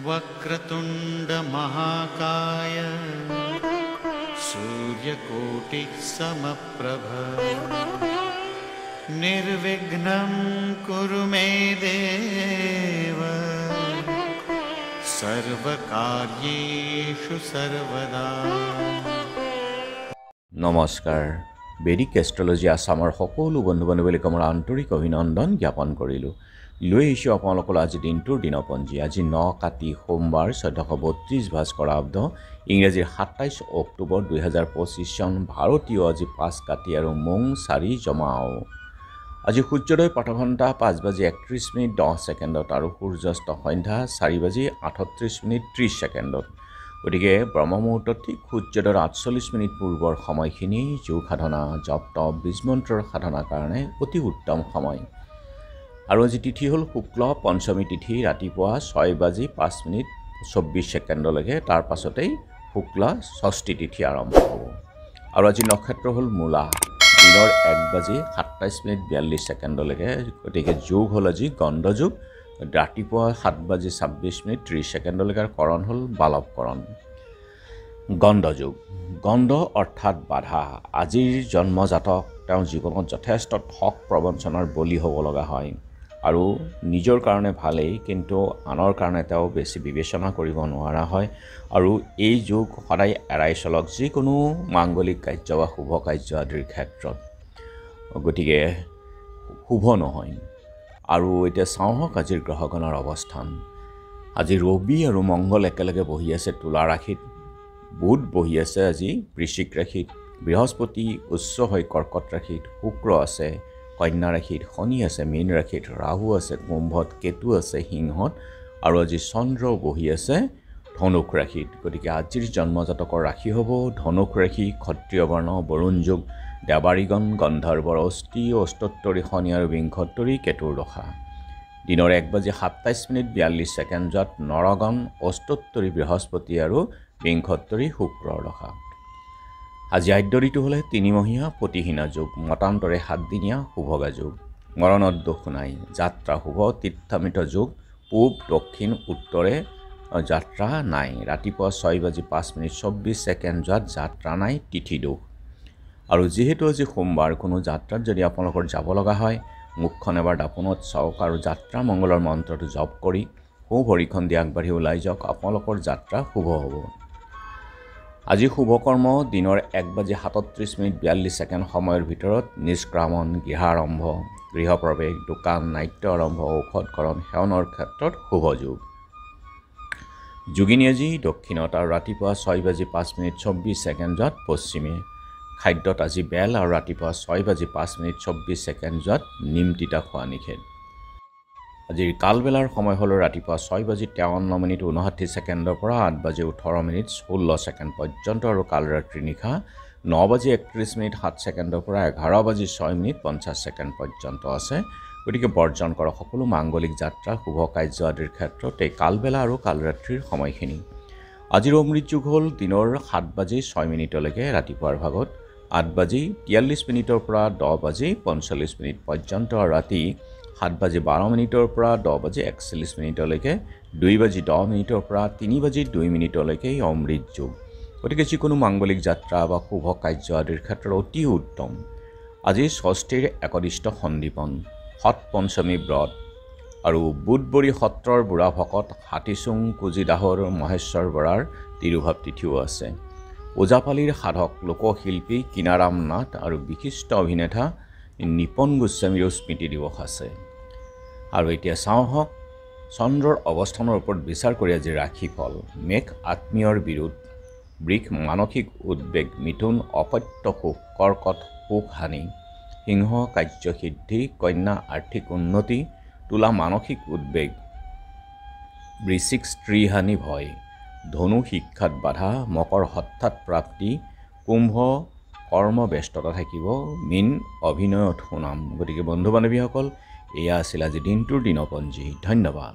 वक्रतुंड महाकाय सूर्यकोटि समप्रभ निर्विघ्नं कुरु मे देव सर्वकार्येषु सर्वदा। नमस्कार। বেদিক এষ্ট্ৰলজি আসামৰ সকলো বন্ধু বান্ধৱীক মোৰ আন্তৰিক অভিনন্দন জ্ঞাপন কৰিলোঁ। লৈ আহিছোঁ আপোনালোকৰ আজি দিনটোৰ দিনপঞ্জী। আজি 9 কাতি সোমবাৰ 1432 ভাস্কৰাব্দ ইংৰাজীৰ 27 অক্টোবৰ 2025 চন ভাৰতীয় আজি 5 কাতি আৰু মং 4 জমাও। আজি সূৰ্যোদয় প্ৰাতঃঘণ্টা 5:31:10 আৰু সূৰ্যাস্ত সন্ধ্যা 4:38:30। গতিকে ব্ৰহ্মমুহূৰ্তত ঠিক সূৰ্যোদয়ৰ 48 পূৰ্বৰ সময়খিনি যোগ সাধনা জপ তপ বীজমন্ত্ৰৰ সাধনাৰ কাৰণে অতি উত্তম সময়। আৰু আজি তিথি হ'ল শুক্ল পঞ্চমী তিথি ৰাতিপুৱা 6:05:24 তাৰ পাছতেই শুক্ল ষষ্ঠী তিথি আৰম্ভ হ'ব। আৰু আজি নক্ষত্ৰ হ'ল মূলা দিনৰ 1:27:42 গতিকে যোগ হ'ল আজি গণ্ড যোগ ৰাতিপুৱা 7:26:30 কৰণ হ'ল বালৱকৰণ। গণ্ড যোগ গণ্ড অৰ্থাৎ বাধা। আজিৰ জন্মজাতক তেওঁ জীৱনত যথেষ্ট ঠগ প্ৰবঞ্চনাৰ বলি হ'ব লগা হয় আৰু নিজৰ কাৰণে ভালেই, কিন্তু আনৰ কাৰণে তেওঁ বেছি বিবেচনা কৰিব নোৱাৰা হয়। আৰু এই যোগ সদায় এৰাই চলক যিকোনো মাংগলিক কাৰ্য বা শুভ কাৰ্য আদিৰ ক্ষেত্ৰত, গতিকে শুভ নহয়। আৰু এতিয়া চাওঁ হওক আজিৰ গ্ৰহগণৰ অৱস্থান। আজি ৰবি আৰু মংগল একেলগে বহি আছে তুলা ৰাশিত, বুধ বহি আছে আজি বৃশ্চিক ৰাশিত, বৃহস্পতি উচ্চ হৈ কৰ্কট ৰাশিত, শুক্ৰ আছে কন্যা ৰাশিত, শনি আছে মীন ৰাশিত, ৰাহু আছে কুম্ভত, কেতু আছে সিংহত আৰু আজি চন্দ্ৰ বহি আছে ধনুক ৰাশিত। গতিকে আজিৰ জন্মজাতকৰ ৰাশি হ'ব ধনুক ৰাশি, ক্ষত্ৰিয় বৰ্ণ, বৰুণ যোগ, দেৱাৰীগণ, গন্ধৰ্বৰ অষ্টি, অষ্টোত্তৰী শনি আৰু বিংশোত্তৰী কেতুৰ দশা। দিনৰ 1:27:42 নৰগণ, অষ্টোত্তৰী বৃহস্পতি আৰু বিংশোত্তৰী শুক্ৰৰ দশা। আজি আদ্য ঋতু হ'লে 3 মহীয়া পতিহীনা যোগ, মতান্তৰে 7 দিনীয়া শুভগা যোগ, মৰণত দোষ নাই, যাত্ৰা শুভ, তীৰ্থামিত যোগ, পূব দক্ষিণ উত্তৰে যাত্ৰা নাই, ৰাতিপুৱা 6:05:24 যাত্ৰা নাই, তিথি দোষ। আৰু যিহেতু আজি সোমবাৰ কোনো যাত্ৰাত যদি আপোনালোকৰ যাব লগা হয় মুখখন এবাৰ দাপোনত চাওক আৰু যাত্ৰা মংগলৰ মন্ত্ৰটো জপ কৰি সোঁ ভৰিখন দি আগবাঢ়ি ওলাই যাওক, আপোনালোকৰ যাত্ৰা শুভ হ'ব। আজি শুভকৰ্ম দিনৰ 1:37:42 সময়ৰ ভিতৰত নিষ্ক্ৰামণ, গৃহাৰম্ভ, গৃহপ্ৰৱেশ, দোকান, নাট্য আৰম্ভ, ঔষধকৰণ, সেৱনৰ ক্ষেত্ৰত শুভ যোগ। যোগিনী আজি দক্ষিণত আৰু ৰাতিপুৱা 6:05:24 পশ্চিমে। খাদ্যত আজি বেল আৰু ৰাতিপুৱা 6:05:24 নিম তিতা খোৱা নিষেধ। আজিৰ কালবেলাৰ সময় হ'ল ৰাতিপুৱা 6:53:59 পৰা 8:18:16 পৰ্যন্ত আৰু কালৰাত্ৰি নিশা 9:31:07 পৰা 11:06:50 পৰ্যন্ত আছে। গতিকে বৰ্জন কৰা সকলো মাংগলিক যাত্ৰা শুভ কাৰ্য আদিৰ ক্ষেত্ৰত এই কালবেলা আৰু কালৰাত্ৰিৰ সময়খিনি। আজিৰ অমৃত যুগ হ'ল দিনৰ 7:06 ৰাতিপুৱাৰ ভাগত, 8:43 পৰা 10:45 পৰ্যন্ত আৰু ৰাতি 7:12 পৰা 10:41 2:10 পৰা 3:02 অমৃত যুগ। গতিকে যিকোনো মাংগলিক যাত্ৰা বা শুভ কাৰ্য আদিৰ ক্ষেত্ৰত অতি উত্তম। আজি ষষ্ঠীৰ একদিষ্ট সন্দীপন, সৎ পঞ্চমী ব্ৰত আৰু বুধবৰী সত্ৰৰ বুঢ়া ভকত হাতীচুং কুজিদাহৰ মহেশ্বৰ বৰাৰ তিৰুভাৱ তিথিও আছে। ওজাপালিৰ সাধক লোকশিল্পী কিনাৰাম নাথ আৰু বিশিষ্ট অভিনেতা নিপন গোস্বামীৰো স্মৃতি দিৱস আছে। আৰু এতিয়া চাওঁ হওক চন্দ্ৰৰ অৱস্থানৰ ওপৰত বিচাৰ কৰি আজি ৰাশিফল। মেঘ আত্মীয়ৰ বিৰোধ, বৃষ মানসিক উদ্বেগ, মিথুন অপত্য সুখ, কৰ্কট সুখ হানি, সিংহ কাৰ্যসিদ্ধি, কন্যা আৰ্থিক উন্নতি, তুলা মানসিক উদ্বেগ, বৃশ্চিক স্ত্ৰীহানি ভয়, ধনু শিক্ষাত বাধা, মকৰ হঠাৎ প্ৰাপ্তি, কুম্ভ কৰ্ম ব্যস্ততা থাকিব, মীন অভিনয়ত সুনাম। গতিকে বন্ধু বান্ধৱীসকল, এয়া আছিল আজি দিনটোৰ দিনপঞ্জী। ধন্যবাদ।